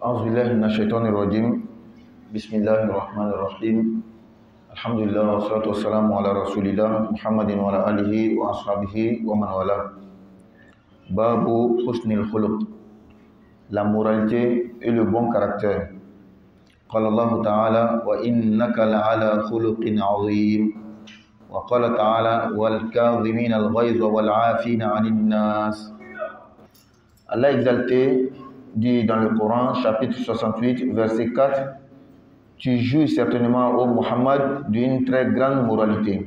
أعوذ بالله من الشيطان الرجيم. بسم الله الرحمن الرحيم. الحمد لله والصلاة والسلام على رسول الله محمد وعلى آله وأصحابه ومن والاه. باب حسن الخلق, la moralité et le bon caractère. قال الله تعالى وإنك لعلى خلق عظيم. وقال تعالى والكاظمين الغيظ والعافين عن الناس. Allah exalté dit dans le Coran, chapitre 68, verset 4, tu jouis certainement, ô Muhammad, d'une très grande moralité.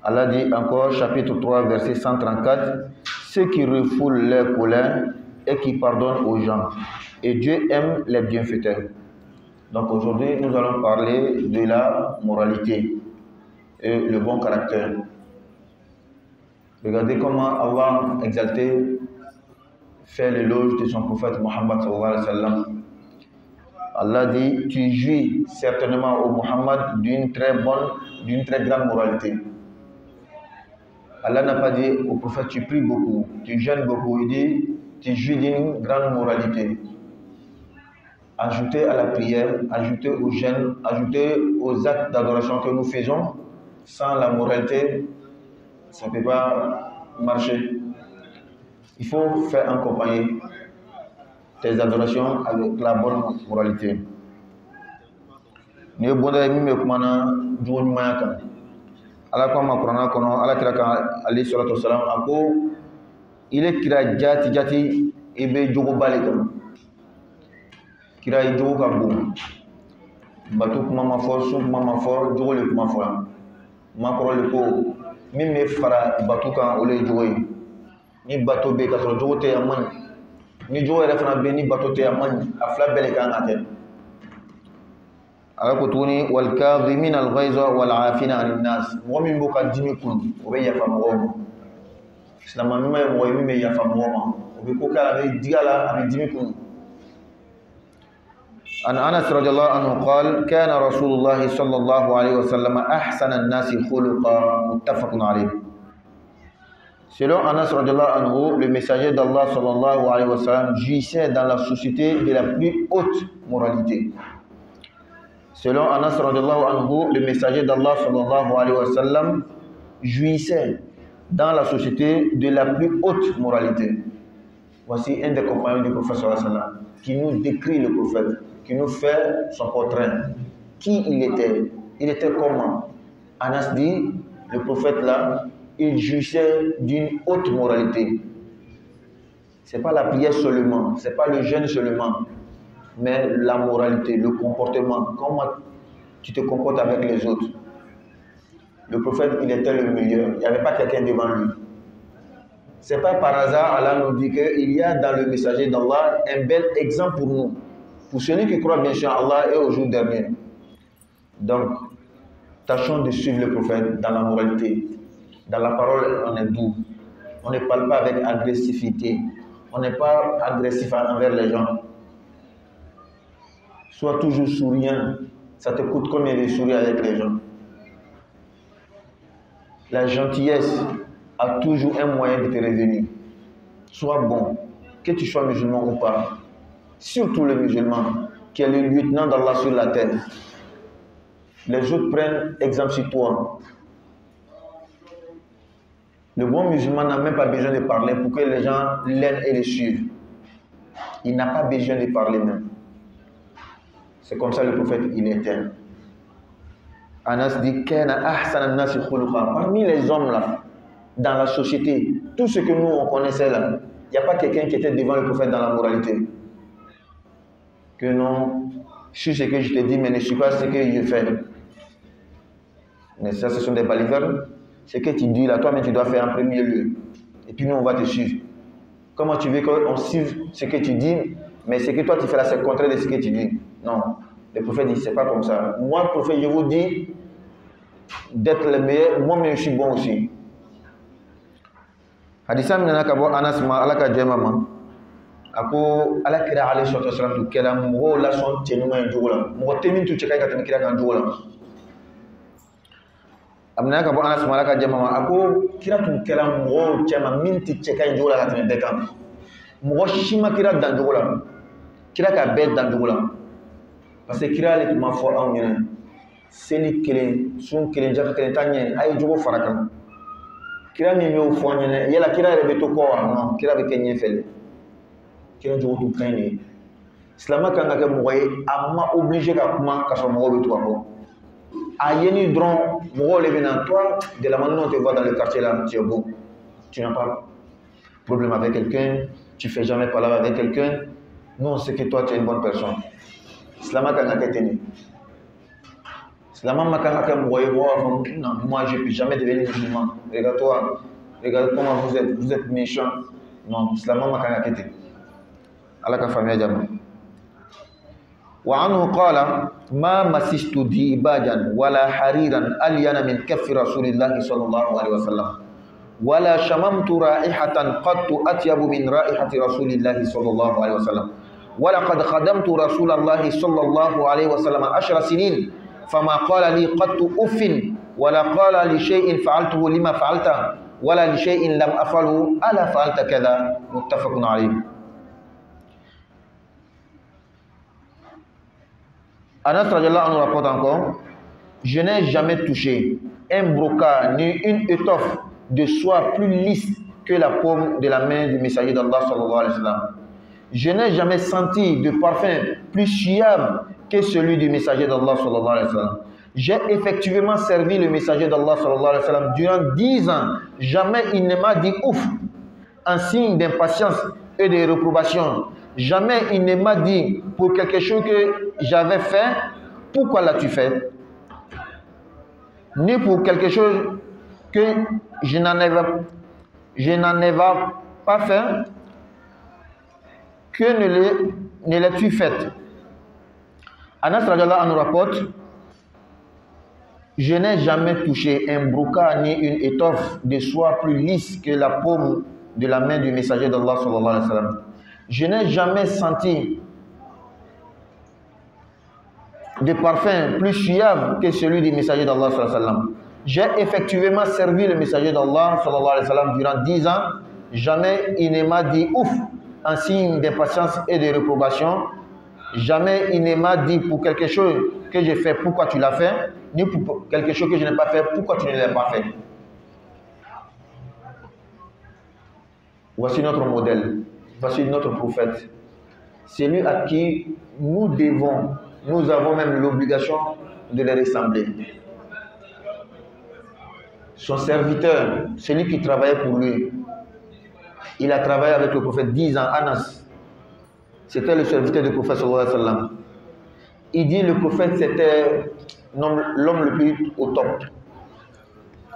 Allah dit encore, chapitre 3, verset 134, ceux qui refoulent leur colère et qui pardonnent aux gens. Et Dieu aime les bienfaiteurs. Donc aujourd'hui, nous allons parler de la moralité et le bon caractère. Regardez comment Allah exalté fait l'éloge de son prophète Muhammad sallallahu alayhi wa sallam. Allah dit, tu jouis certainement au Muhammad d'une très grande moralité. Allah n'a pas dit au prophète, tu pries beaucoup, tu jeûnes beaucoup. Il dit, tu jouis d'une grande moralité. Ajouter à la prière, ajouter au jeûne, ajouter aux actes d'adoration que nous faisons, sans la moralité, ça ne peut pas marcher. Il faut faire accompagner tes adorations avec la bonne moralité. Ni bonda mi me kumana jugun mayaka. Ala ko ma Qur'ana kono ala kira ka alayhi salatu wassalam ako ile kira jati ebe jogo balekam. Kira i jogo ka bo. Batu kuma ma fo su kuma ma fo jogo le kuma fo. Ma ko le ko mi me fara batu kan ole jogo yi. Ni bateau be ka sɔrɔ jogo tɛ yan man ni jogo yɛrɛ fana be ni bateau tɛ yan man a fila bɛɛ le kan ka kɛ. Ala ko tuguni wal kadhimina al ghayza wal afina anin nas, mɔgɔ min b'o ka dimi kun o bɛ yafa mɔgɔw ma. Silamɛ min ye mɔgɔ ye min bɛ yafa mɔgɔ ma, o bɛ ko kɛ a bɛ digi a la a bɛ dimi kun. عن أنس رضي الله عنه قال كان رسول الله صلى الله عليه وسلم أحسن الناس خلقا متفق عليه. Selon Anas radiallahu anhu, le messager d'Allah sallallahu alayhi wa sallam jouissait dans la société de la plus haute moralité. Selon Anas radiallahu anhu, le messager d'Allah sallallahu alayhi wa sallam jouissait dans la société de la plus haute moralité. Voici un des compagnons du prophète sallallahu alayhi wa sallam qui nous décrit le prophète, qui nous fait son portrait. Qui il était? Il était comment? Anas dit, le prophète là, il jouissait d'une haute moralité. Ce n'est pas la prière seulement, ce n'est pas le jeûne seulement, mais la moralité, le comportement, comment tu te comportes avec les autres. Le prophète, il était le meilleur, il n'y avait pas quelqu'un devant lui. Ce n'est pas par hasard, Allah nous dit qu'il y a dans le messager d'Allah un bel exemple pour nous, pour celui qui croit bien sûr en Allah et au jour dernier. Donc, tâchons de suivre le prophète dans la moralité. Dans la parole, on est doux. On ne parle pas avec agressivité. On n'est pas agressif envers les gens. Sois toujours souriant. Ça te coûte combien de sourire avec les gens? La gentillesse a toujours un moyen de te revenir. Sois bon. Que tu sois musulman ou pas. Surtout le musulman, qui est le lieutenant d'Allah sur la terre. Les autres prennent exemple sur toi. Le bon musulman n'a même pas besoin de parler pour que les gens l'aiment et le suivent. Il n'a pas besoin de parler même. C'est comme ça le prophète, il était. Anas dit, parmi les hommes là, dans la société, tout ce que nous on connaissait là, il n'y a pas quelqu'un qui était devant le prophète dans la moralité. Que non, je suis ce que je te dis, mais ne suis pas ce que je fais. Mais ça, ce sont des balivernes. Ce que tu dis là, toi-même tu dois faire en premier lieu. Et puis nous on va te suivre. Comment tu veux qu'on suive ce que tu dis, mais ce que toi tu fais là c'est le contraire de ce que tu dis? Non. Le prophète dit c'est pas comme ça. Moi le prophète je vous dis d'être le meilleur, moi-même je suis bon aussi. Hadisa minana kabo Anas ma alaka jema ma. Ako ala kira alayhi salatu wasallam kela mo la son tenuma njogola. Mo temin tu cheka ka tan kira kan njogola. Amna ka bo Anas malaka jama ako kira tun kɛla mɔgɔw cɛma min tɛ cɛ ka ɲi jogo la ka tɛmɛ bɛɛ kan. Mɔgɔ si ma kira dan jogo la. kira ka bɛɛ dan jogo la parce que kira ale tun ma fɔ anw ɲɛna seli kelen sun kelen jaka kelen t'a ɲɛ a ye jogo fara kan kira min y'o fɔ an ɲɛna yala kira yɛrɛ bɛ to kɔ wa non kira bɛ kɛ ɲɛfɛ de kira jogo tun ka ɲi de silamɛ kan ka kɛ mɔgɔ ye a ma obligé ka kuma ka sɔrɔ mɔgɔw bɛ to ka bɔ a ye ni dɔrɔn mɔgɔw de bɛ na toi de la manière dont tu vas dans le quartier là tu es beau tu n'as pas problème avec quelqu'un tu fais jamais parler avec quelqu'un nous on sait que toi tu es une bonne personne silamɛ kan ka kɛ ten de silamɛ ma kan ka kɛ mɔgɔ ye mɔgɔw b'a fɔ non moi je peux jamais devenir musulman regarde toi regarde comment vous êtes méchant non silamɛ ma kan ka kɛ ten ala ka faamuya jama وعنه قال ما مسست ديباجا ولا حريرا ألين من كف رسول الله صلى الله عليه وسلم ولا شممت رائحة قط أطيب من رائحة رسول الله صلى الله عليه وسلم ولقد خدمت رسول الله صلى الله عليه وسلم 10 سنين فما قال لي قط أف ولا قال لشيء فعلته لما فعلت ولا لشيء لم أفعله ألا فعلت كذا متفق عليه. Anas radhiyallahu anhu rapporte encore, je n'ai jamais touché un brocart ni une étoffe de soie plus lisse que la paume de la main du messager d'Allah sallallahu alayhi wa sallam. Je n'ai jamais senti de parfum plus suave que celui du messager d'Allah sallallahu alayhi wa sallam. J'ai effectivement servi le messager d'Allah sallallahu alayhi wa sallam durant 10 ans. Jamais il ne m'a dit ouf en signe d'impatience et de réprobation. Jamais il ne m'a dit pour quelque chose que j'avais fait, pourquoi l'as-tu fait? Ni pour quelque chose que je n'en avais pas fait, que ne l'as-tu fait? Anas radhiyallahu anhu rapporte, je n'ai jamais touché un brocart ni une étoffe de soie plus lisse que la paume de la main du messager d'Allah sallallahu alayhi wa sallam. Je n'ai jamais senti de parfum plus suave que celui du messager d'Allah sallallahu alayhi wa sallam. J'ai effectivement servi le messager d'Allah sallallahu alayhi wa sallam durant 10 ans. Jamais il ne m'a dit ouf en signe d'impatience et de réprobation. Jamais il ne m'a dit pour quelque chose que j'ai fait, pourquoi tu l'as fait, ni pour quelque chose que je n'ai pas fait, pourquoi tu ne l'as pas fait. Voici notre modèle. Voici notre prophète, celui à qui nous devons, nous avons même l'obligation de le ressembler. Son serviteur, celui qui travaillait pour lui, il a travaillé avec le prophète 10 ans, Anas. C'était le serviteur du prophète sallallahu alayhi wa sallam. Il dit le prophète c'était l'homme le plus au top.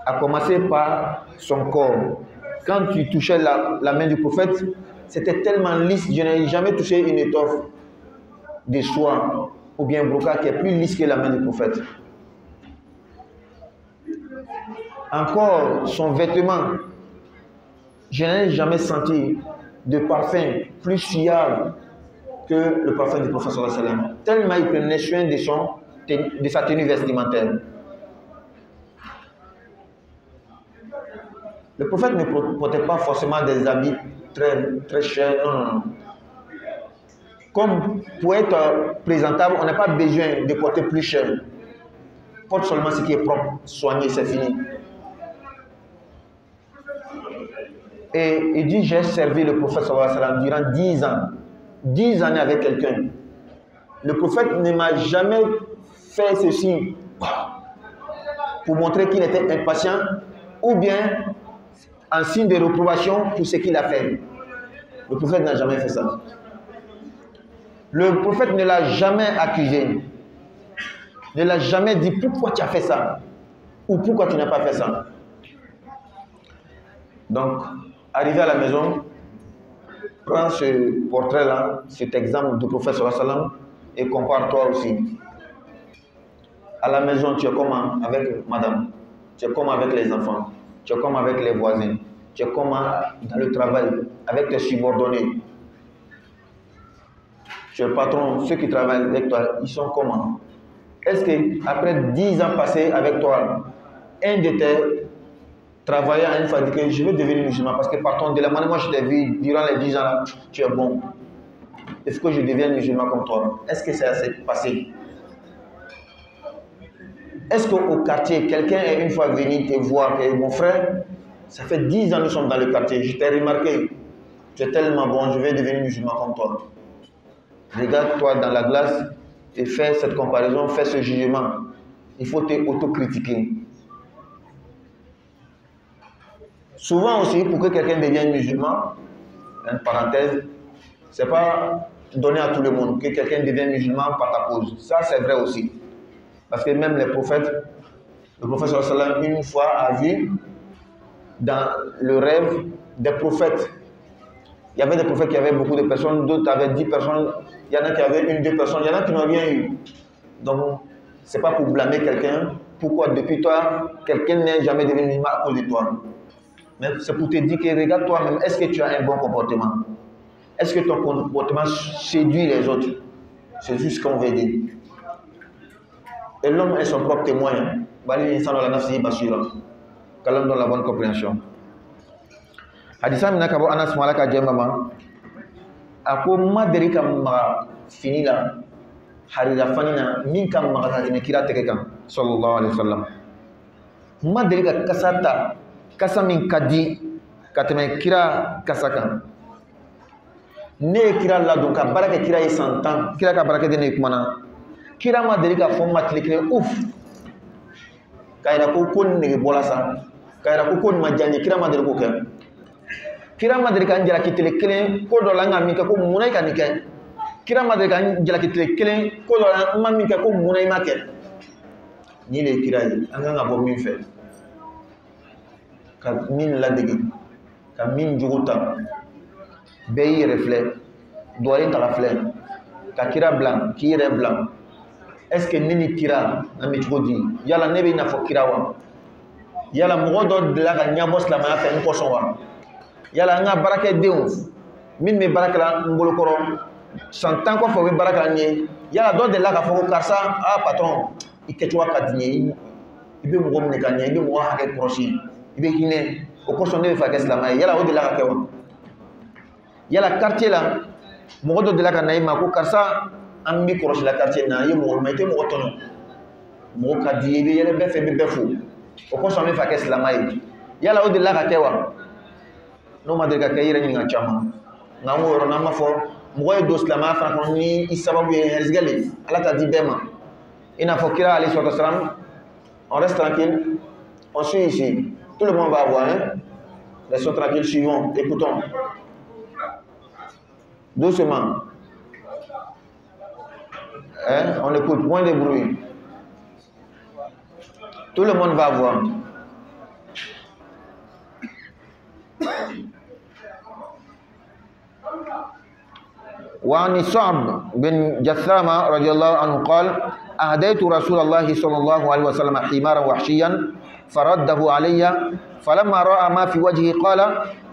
À commencer par son corps. Quand tu touchais la main du prophète, c'était tellement lisse, je n'ai jamais touché une étoffe de soie ou bien un brocart qui est plus lisse que la main du prophète. Encore son vêtement, je n'ai jamais senti de parfum plus suave que le parfum du prophète sallallahu alayhi wa sallam. Tellement il prenait soin de sa tenue vestimentaire. Le prophète ne portait pas forcément des habits très chers, non. Comme pour être présentable, on n'a pas besoin de porter plus cher. Porte seulement ce qui est propre, soigné, c'est fini. Et il dit, j'ai servi le prophète sallallahu alayhi wa sallam durant 10 ans. 10 années avec quelqu'un. Le prophète ne m'a jamais fait ceci pour montrer qu'il était impatient ou bien en signe de réprobation pour ce qu'il a fait. Le prophète n'a jamais fait ça. Le prophète ne l'a jamais accusé. Ne l'a jamais dit pourquoi tu as fait ça ou pourquoi tu n'as pas fait ça. Donc, arrivé à la maison, prends ce portrait-là, cet exemple du prophète sallallahu alayhi wa sallam et compare-toi aussi. À la maison, tu es comment avec madame? Tu es comment avec les enfants? Tu es comment avec les voisins? Tu es comment dans le travail avec tes subordonnés? Tu es le patron, ceux qui travaillent avec toi, ils sont comment? Est-ce qu'après 10 ans passés avec toi, un de tes travailleurs a une fois dit que je veux devenir musulman parce que par contre, de la manière moi je t'ai vu durant les 10 ans là, tu es bon. il faut que je devienne musulman comme toi. Est-ce que ça s'est passé? Est-ce qu'au quartier, quelqu'un est une fois venu te voir, que mon frère, ça fait 10 ans que nous sommes dans le quartier, je t'ai remarqué, tu es tellement bon, je vais devenir musulman comme toi. Regarde-toi dans la glace et fais cette comparaison, fais ce jugement. Il faut t'autocritiquer. Souvent aussi, pour que quelqu'un devienne musulman, une parenthèse, ce n'est pas donné à tout le monde que quelqu'un devienne musulman par ta cause. Ça, c'est vrai aussi. Parce que même les prophètes, le prophète sallallahu une fois a vu dans le rêve des prophètes. Il y avait des prophètes qui avaient beaucoup de personnes, d'autres avaient 10 personnes, il y en a qui avaient 1, 2 personnes, il y en a qui n'ont rien eu. Donc, ce n'est pas pour blâmer quelqu'un. Pourquoi depuis toi, quelqu'un n'est jamais devenu musulman à cause de toi? Mais c'est pour te dire que regarde toi-même, est-ce que tu as un bon comportement? Est-ce que ton comportement séduit les autres? C'est juste ce qu'on veut dire. Et l'homme est son propre témoin. Qu'Allah donne la bonne compréhension. Hadisa mina kabo Anas malaka jemama. Ako maderi kam fini la harira fanina min kam magata ne kira teke kam sallallahu alaihi wasallam. Maderi ka kasata kasa min kadi kateme kira kasaka. Ne kira la donc ka baraka kira yi 100 ans kira ka baraka de ne kumana. Kira maderi ka fo matlikre ouf. Kayra ko kon ne bola sa. Kayra ko kon ma janji kira maderi ko ken. Kira madri kan jala kitele kelen ko do la ngami ka ko munay kan ke kira madri kan jala kitele kelen ko do la ngami ka ko munay ma ke ni le kira yi anga ngabo min fe ka min la degi ka min juguta be yi reflet do rin ta reflet ka kira blanc ki re blanc est ce que nini kira ngami chudi yala nebe na fo kira wa yala mo do de la ka nyabos la ma fe ko so wa yala nga baraka denw min me baraka la ngolo koro 100 ans ko fo be baraka ni yala do de la ka fo karsa ah patron iketwa kadinye ibe mo gomne kan ibe mo ha ke prochi ibe hine o ko sonne fa ke islam yala o de la ka kewa yala quartier la mo do de la ka naima ko karsa am bi prochi la quartier na yimo ma te mo tono mo kadiye be yele be fe be fo o ko sonne fa ke islam yala o de la ka kewa no madrika kayira ni ngachama ngamo ro na mafo moy do islama fa ko ni isababu ye herzgali ala ta di bema ina fokira alayhi wasallam on reste tranquille on suit ici tout le monde va voir hein restons tranquilles suivons écoutons doucement hein on écoute moins de bruit tout le monde va voir. وعن صعب بن جثامة رضي الله عنه قال أهديت رسول الله صلى الله عليه وسلم حمارا وحشيا فرده علي فلما رأى ما في وجهه قال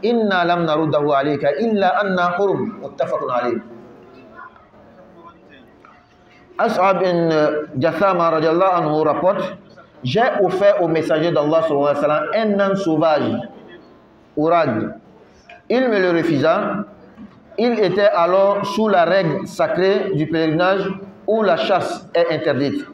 إنا لم نرده عليك إلا أن حرم متفق عليه. As'ab bin Jathama radiallahu anhu rapporte: j'ai offert au messager d'Allah sallallahu alayhi wa sallam un âne sauvage, Ourad. Il me le refusa. Il était alors sous la règle sacrée du pèlerinage où la chasse est interdite.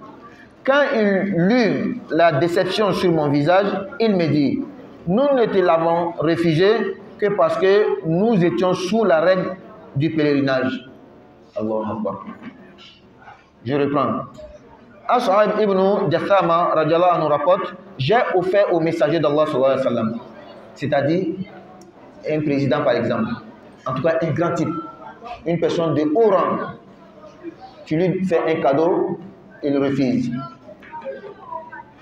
Quand il lut la déception sur mon visage, il me dit: nous ne te l'avons refusé que parce que nous étions sous la règle du pèlerinage. Allahu Akbar. Je reprends. As'ab ibn Jathama radiallahu anhu rapporte: j'ai offert au messager d'Allah sallallahu alayhi wa sallam, c'est-à-dire un président par exemple, en tout cas un grand type, une personne de haut rang, tu lui fais un cadeau, il refuse.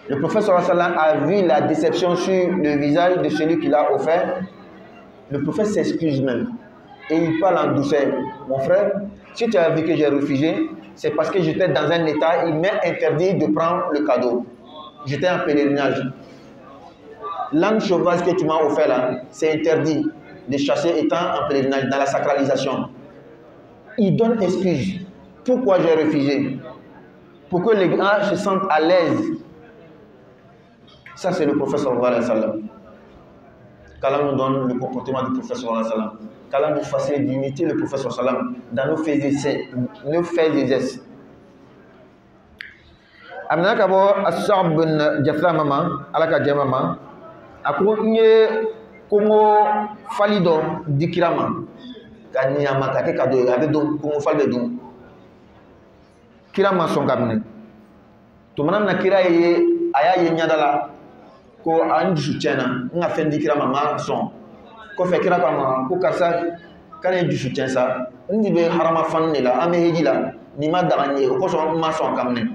Le prophète sallallahu alayhi wa sallam a vu la déception sur le visage de celui qui l'a offert. Le prophète s'excuse même et il parle en douceur: mon frère, si tu as vu que j'ai refusé, c'est parce que j'étais dans un état, il m'est interdit de prendre le cadeau. J'étais en pèlerinage. L'âne sauvage que tu m'as offert là, c'est interdit de chasser étant en pèlerinage, dans la sacralisation. Il donne excuse. Pourquoi j'ai refusé? Pour que les gens se sentent à l'aise. Ça, c'est le prophète sallallahu alayhi wa sallam. qu'Allah nous donne le comportement du prophète sallallahu alayhi wa sallam, qu'Allah nous facilite d'imiter le prophète sallallahu alayhi wa sallam dans nos faits et gestes. Amna ka bo As-Sa'b bin Jatham mama alaka jamama ako nye kongo falido dikirama kanyama ka ke kado ave don kongo falbe don kirama son kamne to manam na kira ye aya ye nyadala ko andu soutiena nga fen dikirama ma son ko fe kira kama ko karsa kane du soutien sa ndi be harama fanne la ame hejila ni ma daganye ko so ma son kamne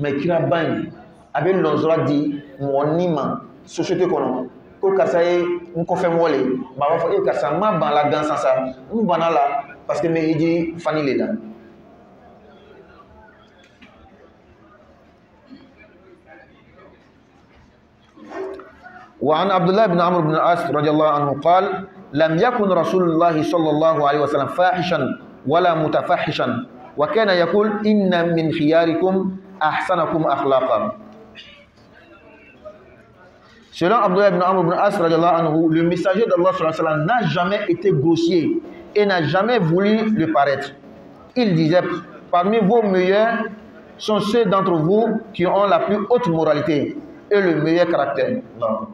mais kira ban abe lonzora di monima société kono ko kasa ye nko fe mole ba wa fo e kasa ma ban la dansa sa mu banala parce que me hiji fani le la وعن عبد الله بن عمرو بن العاص رضي الله عنه قال لم يكن رسول الله صلى الله عليه وسلم فاحشا ولا متفحشا وكان يقول إن من خياركم أحسنكم أخلاقا. Selon Abdullah ibn Amr ibn As, le messager d'Allah n'a jamais été grossier et n'a jamais voulu le paraître. Il disait, parmi vos meilleurs sont ceux d'entre vous qui ont la plus haute moralité et le meilleur caractère. Non.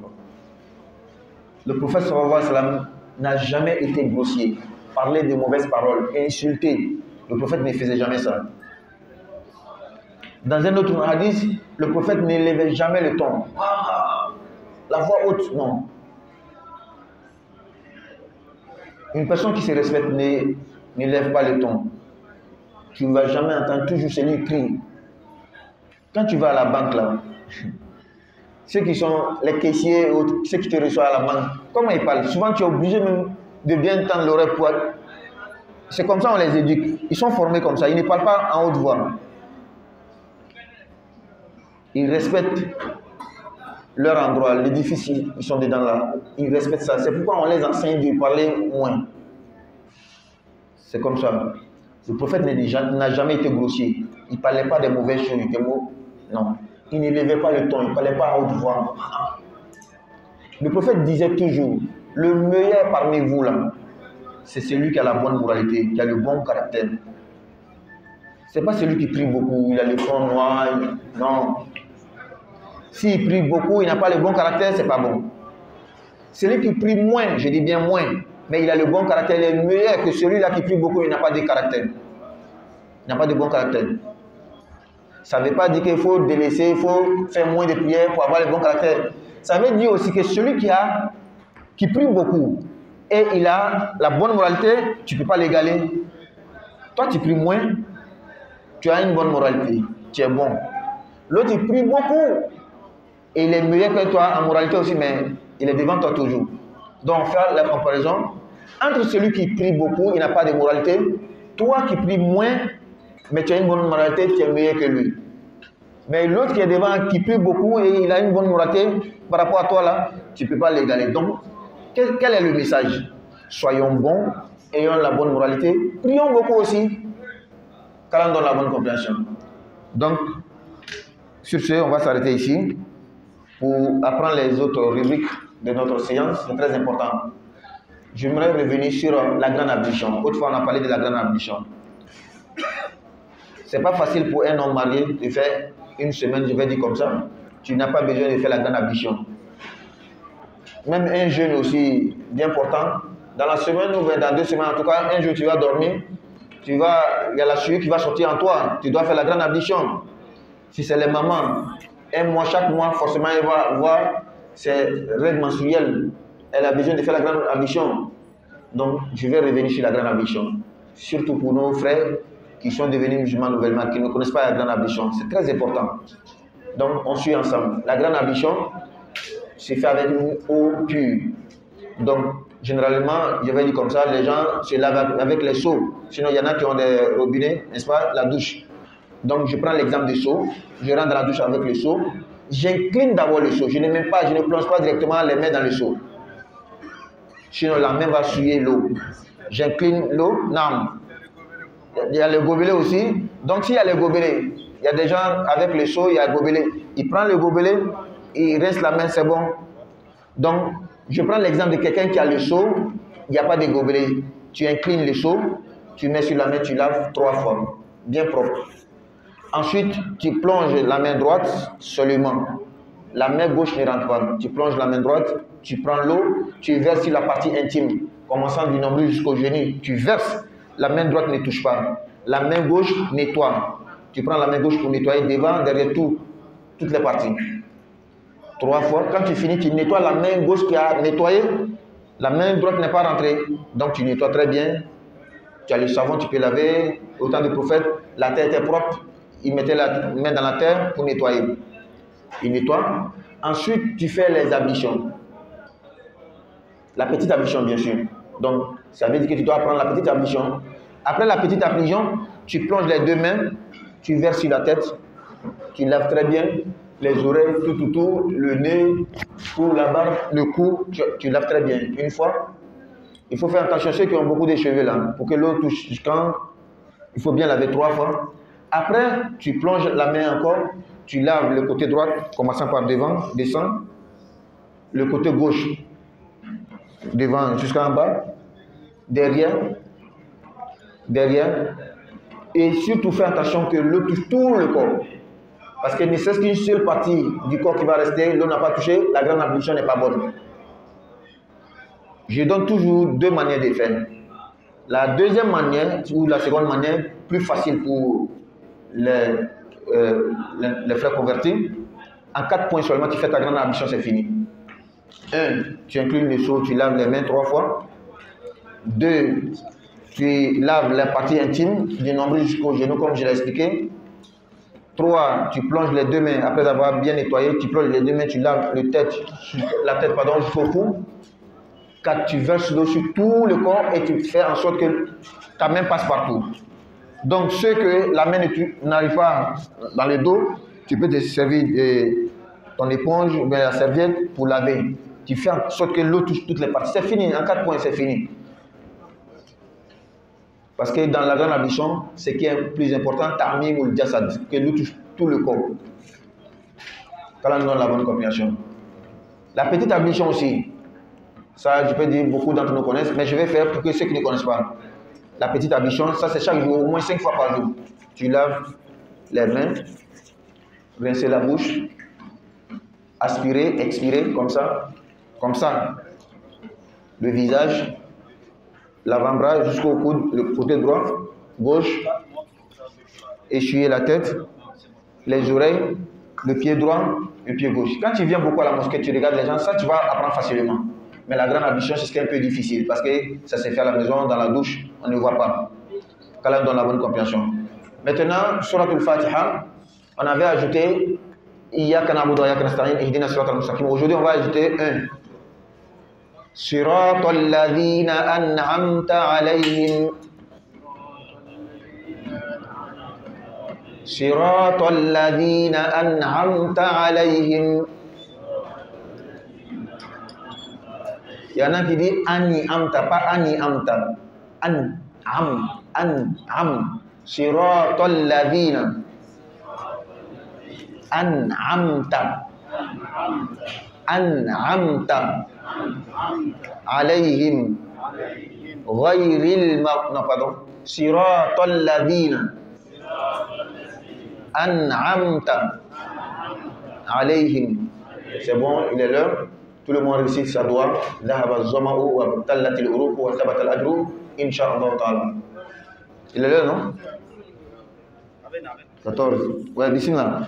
Le prophète sallallahu alayhi wa sallam n'a jamais été grossier, parler de mauvaises paroles et insulter. Le prophète ne faisait jamais ça. Dans un autre hadith, le prophète n'élevait jamais le ton. La voix haute, non. Une personne qui se respecte n'élève pas le ton. Tu ne vas jamais entendre toujours celui qui crie. Quand tu vas à la banque là, ceux qui sont les caissiers, ceux qui te reçoivent à la banque, comment ils parlent? Souvent tu es obligé même de bien tendre l'oreille pour... C'est comme ça on les éduque. Ils sont formés comme ça. Ils ne parlent pas en haute voix. Ils respectent leur endroit, l'édifice, ils sont dedans là. Ils respectent ça. C'est pourquoi on les enseigne de parler moins. C'est comme ça. Le prophète n'a jamais été grossier. Il ne parlait pas des mauvaises choses, des mots. Non. Il n'élevait pas le ton, il ne parlait pas à haute voix. Le prophète disait toujours, le meilleur parmi vous là, c'est celui qui a la bonne moralité, qui a le bon caractère. Ce n'est pas celui qui prie beaucoup, il a le front noir. Non. S'il prie beaucoup, il n'a pas le bon caractère, ce n'est pas bon. Celui qui prie moins, je dis bien moins, mais il a le bon caractère, il est meilleur que celui-là qui prie beaucoup, il n'a pas de caractère. Il n'a pas de bon caractère. Ça ne veut pas dire qu'il faut délaisser, il faut faire moins de prières pour avoir le bon caractère. Ça veut dire aussi que celui qui prie beaucoup et il a la bonne moralité, tu ne peux pas l'égaler. Toi, tu pries moins, tu as une bonne moralité, tu es bon. L'autre, il prie beaucoup et il est meilleur que toi en moralité aussi, mais il est devant toi toujours. Donc, faire la comparaison entre celui qui prie beaucoup, il n'a pas de moralité, toi qui pries moins, mais tu as une bonne moralité, tu es meilleur que lui. Mais l'autre qui est devant, qui prie beaucoup et il a une bonne moralité, par rapport à toi là, tu ne peux pas l'égaler. Donc, quel est le message? Soyons bons, ayons la bonne moralité, prions beaucoup aussi, car on donne la bonne compréhension. Donc, sur ce, on va s'arrêter ici pour apprendre les autres rubriques de notre séance. C'est très important. J'aimerais revenir sur la grande ablution. Autrefois, on a parlé de la grande ablution. Ce n'est pas facile pour un homme marié de faire une semaine, je vais dire comme ça. Tu n'as pas besoin de faire la grande ablution. Même un jeûne aussi bien important. Dans la semaine ou dans 2 semaines, en tout cas, un jour tu vas dormir. Il y a la sueur qui va sortir en toi. Tu dois faire la grande ablution. Si c'est les mamans, chaque mois, forcément, elle va voir ses règles menstruelles. Elle a besoin de faire la grande ablution. Donc, je vais revenir sur la grande ablution. Surtout pour nos frères qui sont devenus musulmans nouvellement, qui ne connaissent pas la grande ablution. C'est très important. Donc, on suit ensemble. La grande ablution se fait avec une eau pure. Donc, généralement, je vais dire comme ça, les gens se lavent avec les seaux. Sinon, il y en a qui ont des robinets, n'est-ce pas, la douche. Donc, je prends l'exemple du seau. Je rentre dans la douche avec le seau. J'incline d'abord le seau. Je ne plonge pas directement les mains dans le seau. Sinon, la main va souiller l'eau. J'incline l'eau. Non. Il y a le gobelet aussi. Donc, s'il y a le gobelet, il y a des gens avec le seau, il y a le gobelet. Il prend le gobelet, il rince la main, c'est bon. Donc, Je prends l'exemple de quelqu'un qui a le seau, il n'y a pas de gobelet. Tu inclines le seau, tu mets sur la main, tu laves 3 fois, bien propre. Ensuite, tu plonges la main droite seulement. La main gauche ne rentre pas. Tu plonges la main droite, tu prends l'eau, tu verses sur la partie intime, commençant du nombril jusqu'au genou. Tu verses, la main droite ne touche pas. La main gauche nettoie. Tu prends la main gauche pour nettoyer devant, derrière toutes les parties. 3 fois. Quand tu finis, tu nettoies la main gauche qui a nettoyé. La main droite n'est pas rentrée. Donc tu nettoies très bien. Tu as le savon, tu peux laver. Au temps du prophète, la terre était propre. Il mettait la main dans la terre pour nettoyer. Il nettoie. Ensuite, tu fais les ablutions. La petite ablution, bien sûr. Donc, ça veut dire que tu dois prendre la petite ablution. Après la petite ablution, tu plonges les 2 mains, tu verses sur la tête, tu laves très bien les oreilles, tout, le nez, pour la barbe, le cou, tu laves très bien. Une fois, il faut faire attention à ceux qui ont beaucoup de cheveux là, pour que l'eau touche quand il faut bien laver 3 fois. Après, tu plonges la main encore, tu laves le côté droit, commençant par devant, descend, le côté gauche, devant jusqu'en bas, derrière, et surtout fais attention que l'eau touche tout le corps. Parce que ne serait-ce qu'une seule partie du corps qui va rester, l'eau n'a pas touché, la grande ablution n'est pas bonne. Je donne toujours 2 manières de faire. La deuxième manière, ou la seconde manière, plus facile pour les frères convertis, en 4 points seulement, tu fais ta grande ablution, c'est fini. 1, tu inclines le seau, tu laves les mains 3 fois. 2, tu laves la partie intime, du nombril jusqu'au genou, comme je l'ai expliqué. 3, tu plonges les 2 mains, après avoir bien nettoyé, tu plonges les 2 mains, tu laves la tête jusqu'au cou. 4, tu verses l'eau sur tout le corps et tu fais en sorte que ta main passe partout. Donc, ceux que la main n'arrive pas dans le dos, tu peux te servir de ton éponge ou bien la serviette pour laver. Tu fais en sorte que l'eau touche toutes les parties. C'est fini, en 4 points, c'est fini. Parce que dans la grande ablution, ce qui est plus important, ta'mim ou le jasad, que l'eau touche tout le corps. Quand on donne la bonne compréhension. La petite ablution aussi, ça je peux dire beaucoup d'entre nous connaissent, mais je vais faire pour que ceux qui ne connaissent pas. La petite ablution, ça c'est chaque jour, au moins 5 fois par jour. Tu laves les mains, rincer la bouche, aspirer, expirer, comme ça, le visage, l'avant-bras jusqu'au coude, le côté droit, gauche, essuyer la tête, les oreilles, le pied droit, le pied gauche. Quand tu viens beaucoup à la mosquée, tu regardes les gens, ça tu vas apprendre facilement. Mais la grande ablution, c'est ce qui est un peu difficile parce que ça se fait à la maison, dans la douche, on ne voit pas. Quand on donne la bonne compréhension. Maintenant, Surat al-Fatiha, on avait ajouté Iyyaka na'budu wa iyyaka nasta'in, ihdina siratal mustaqim. Aujourd'hui, on va ajouter 1. Siratal ladhina an'amta alayhim. Siratal ladhina an'amta alayhim. Il y en a qui disent Ani amta, pas Ani amta. An-am. Siratal ladhina an'amta alayhim ghayril Siratal ladhina an'amta alayhim. C'est bon, il est l'heure. Tout le monde récite sa doigt. Dhahaba az-zama'u wa tallatil uruq wa thabata al-ajru incha'Allah ta'ala. Il est l'heure, non? 14. Ouais, bismillah.